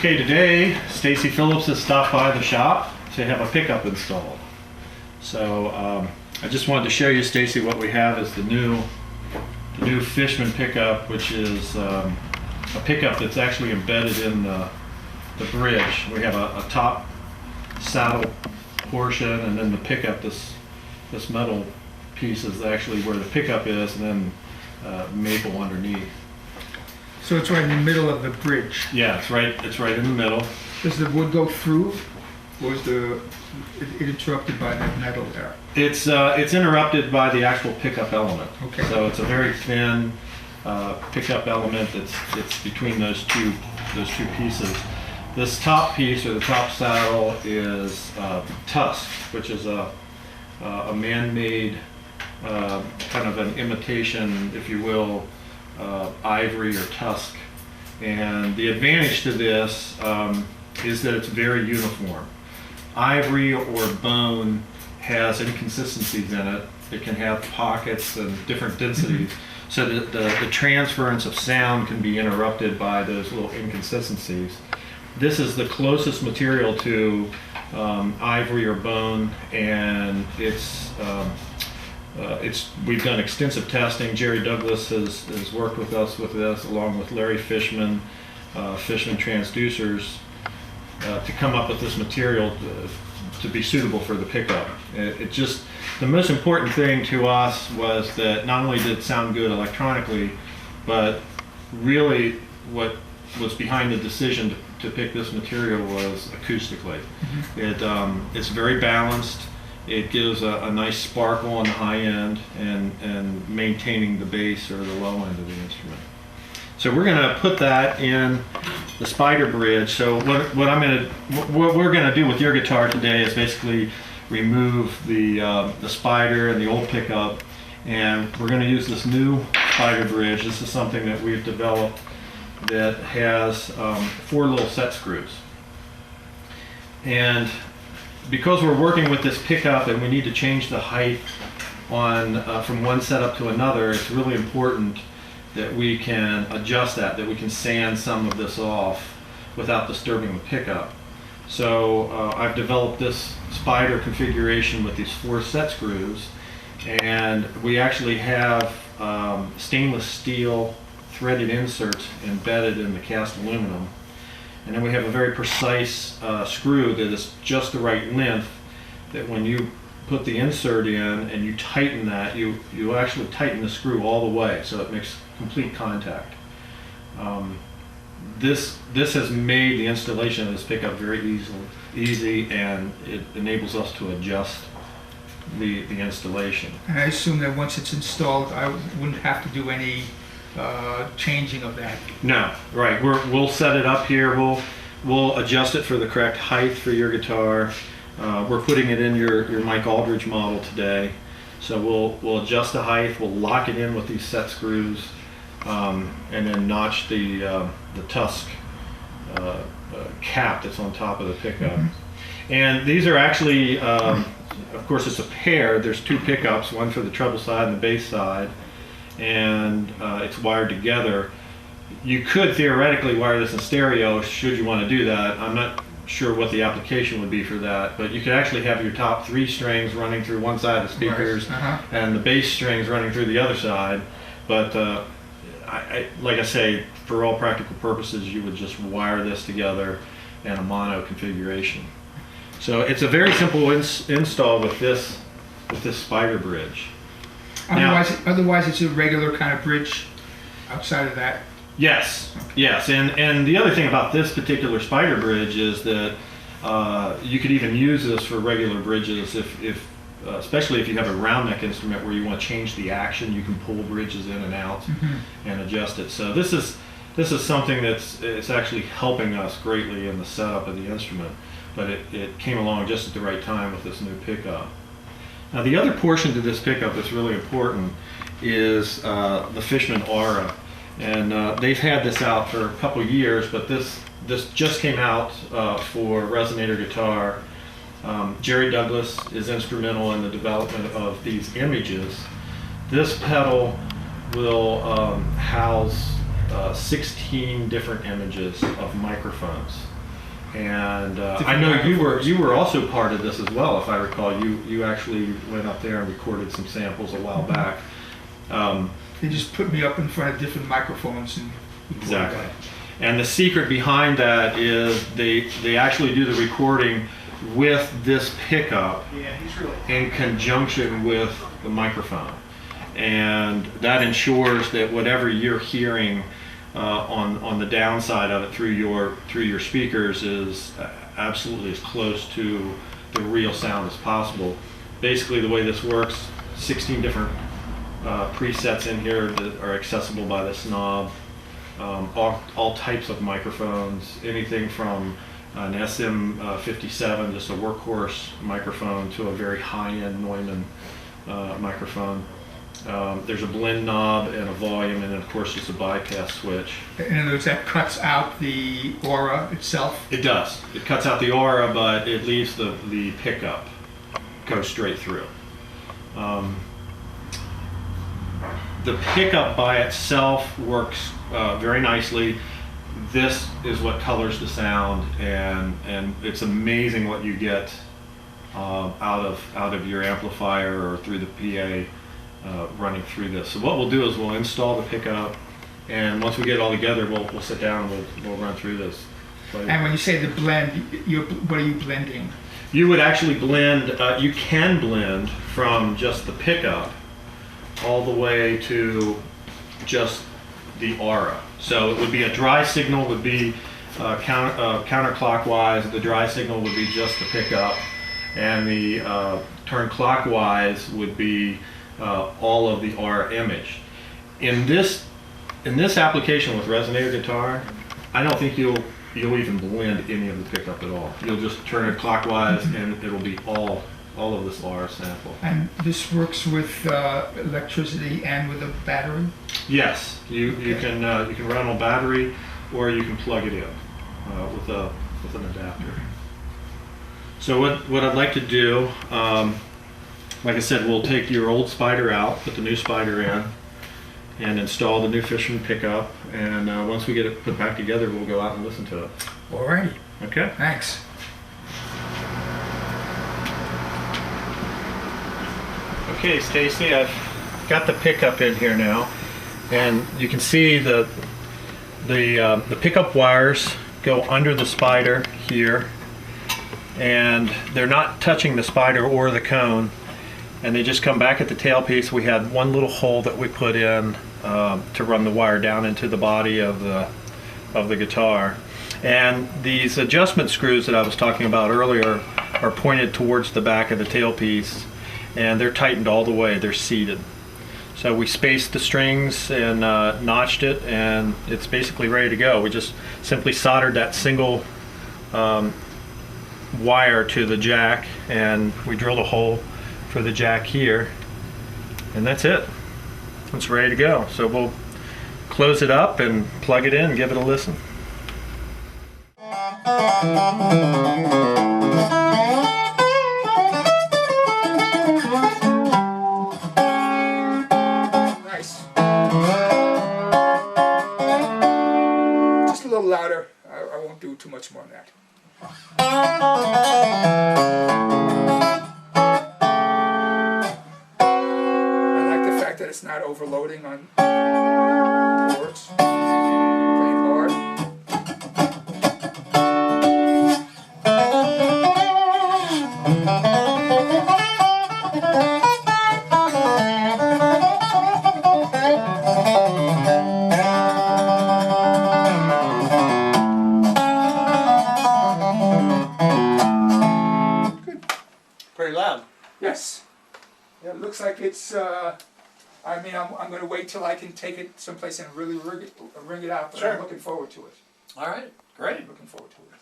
Okay, today Stacy Phillips has stopped by the shop to have a pickup installed. So I just wanted to show you, Stacy, what we have is the new Fishman pickup, which is a pickup that's actually embedded in the bridge. We have a top saddle portion, and then the pickup, this metal piece is actually where the pickup is, and then maple underneath. So it's right in the middle of the bridge. Yeah, it's right in the middle. Does the wood go through, or is it interrupted by that metal there? It's interrupted by the actual pickup element. Okay. So it's a very thin pickup element that's between those two pieces. This top piece, or the top saddle, is tusk, which is a man-made kind of an imitation, if you will, ivory or tusk. And the advantage to this is that it's very uniform. Ivory or bone has inconsistencies in it. It can have pockets and different densities, so that the transference of sound can be interrupted by those little inconsistencies. This is the closest material to ivory or bone, and we've done extensive testing. Jerry Douglas has worked with us with this, along with Larry Fishman, Fishman Transducers, to come up with this material to be suitable for the pickup. The most important thing to us was that not only did it sound good electronically, but really what was behind the decision to pick this material was acoustically. It's very balanced. It gives a nice sparkle on the high end and maintaining the bass or the low end of the instrument. So we're going to put that in the spider bridge. So what we're going to do with your guitar today is basically remove the spider and the old pickup, and we're going to use this new spider bridge. This is something that we've developed that has 4 little set screws. And because we're working with this pickup and we need to change the height from one setup to another, it's really important that we can adjust that we can sand some of this off without disturbing the pickup. So I've developed this spider configuration with these 4 set screws, and we actually have stainless steel threaded inserts embedded in the cast aluminum. And then we have a very precise screw that is just the right length, that when you put the insert in and you tighten that, you actually tighten the screw all the way, so it makes complete contact. This has made the installation of this pickup very easy, and it enables us to adjust the installation. And I assume that once it's installed, I wouldn't have to do any changing of that. No, right. We'll set it up here. We'll adjust it for the correct height for your guitar. We're putting it in your Mike Auldridge model today, so we'll adjust the height. We'll lock it in with these set screws, and then notch the tusk cap that's on top of the pickup. And these are actually, of course, it's a pair. There's 2 pickups, one for the treble side and the bass side, and it's wired together. You could theoretically wire this in stereo should you want to do that. I'm not sure what the application would be for that, but you could actually have your top 3 strings running through one side of the speakers, and the bass strings running through the other side. But like I say, for all practical purposes, you would just wire this together in a mono configuration. So it's a very simple install with this spider bridge. Otherwise, it's a regular kind of bridge outside of that. Yes, yes, and the other thing about this particular spider bridge is that you could even use this for regular bridges, especially if you have a round neck instrument where you want to change the action. You can pull bridges in and out and adjust it. So this is something it's actually helping us greatly in the setup of the instrument, but it came along just at the right time with this new pickup. Now the other portion to this pickup that's really important is the Fishman Aura. And they've had this out for a couple years, but this just came out for resonator guitar. Jerry Douglas is instrumental in the development of these images. This pedal will house 16 different images of microphones. And I know you were also part of this as well, if I recall. You actually went up there and recorded some samples a while back. They just put me up in front of different microphones and exactly. And the secret behind that is they actually do the recording with this pickup in conjunction with the microphone, and that ensures that whatever you're hearing on the downside of it through your speakers is absolutely as close to the real sound as possible. Basically, the way this works, 16 different presets in here that are accessible by this knob. All types of microphones, anything from an SM57, just a workhorse microphone, to a very high-end Neumann microphone. There's a blend knob and a volume, and then of course it's a bypass switch. In other words, that cuts out the aura itself? It does. It cuts out the aura, but it leaves the pickup go straight through. The pickup by itself works very nicely. This is what colors the sound, and it's amazing what you get out of your amplifier or through the PA running through this. So what we'll do is we'll install the pickup, and once we get it all together, we'll sit down and we'll run through this. And when you say the blend, what are you blending? You would actually blend. You can blend from just the pickup all the way to just the aura. So it would be a dry signal would be counterclockwise. The dry signal would be just the pickup, and the turn clockwise would be all of the aura image. In this application with resonator guitar, I don't think you'll even blend any of the pickup at all. You'll just turn it clockwise, and it'll be all of this aura sample. And this works with electricity and with a battery? Yes, you can run on battery, or you can plug it in with an adapter. So what I'd like to do, like I said, we'll take your old Spider out, put the new Spider in, and install the new Fishman pickup. And once we get it put back together, we'll go out and listen to it. Alrighty. Okay. Thanks. Okay, Stacy, I've got the pickup in here now, and you can see the pickup wires go under the Spider here, and they're not touching the Spider or the cone, and they just come back at the tailpiece. We had one little hole that we put in to run the wire down into the body of the guitar, and these adjustment screws that I was talking about earlier are pointed towards the back of the tailpiece, and they're tightened all the way. They're seated. So we spaced the strings and notched it, and it's basically ready to go. We just simply soldered that single wire to the jack, and we drilled a hole for the jack here, and that's it. It's ready to go. So we'll close it up and plug it in and give it a listen. Louder. I won't do too much more than that. I like the fact that it's not overloading on chords. Playing hard. Pretty loud. Yes. Yeah, it looks like it's, I mean, I'm going to wait till I can take it someplace and really ring it out, but Sure. I'm looking forward to it. All right, great. Looking forward to it.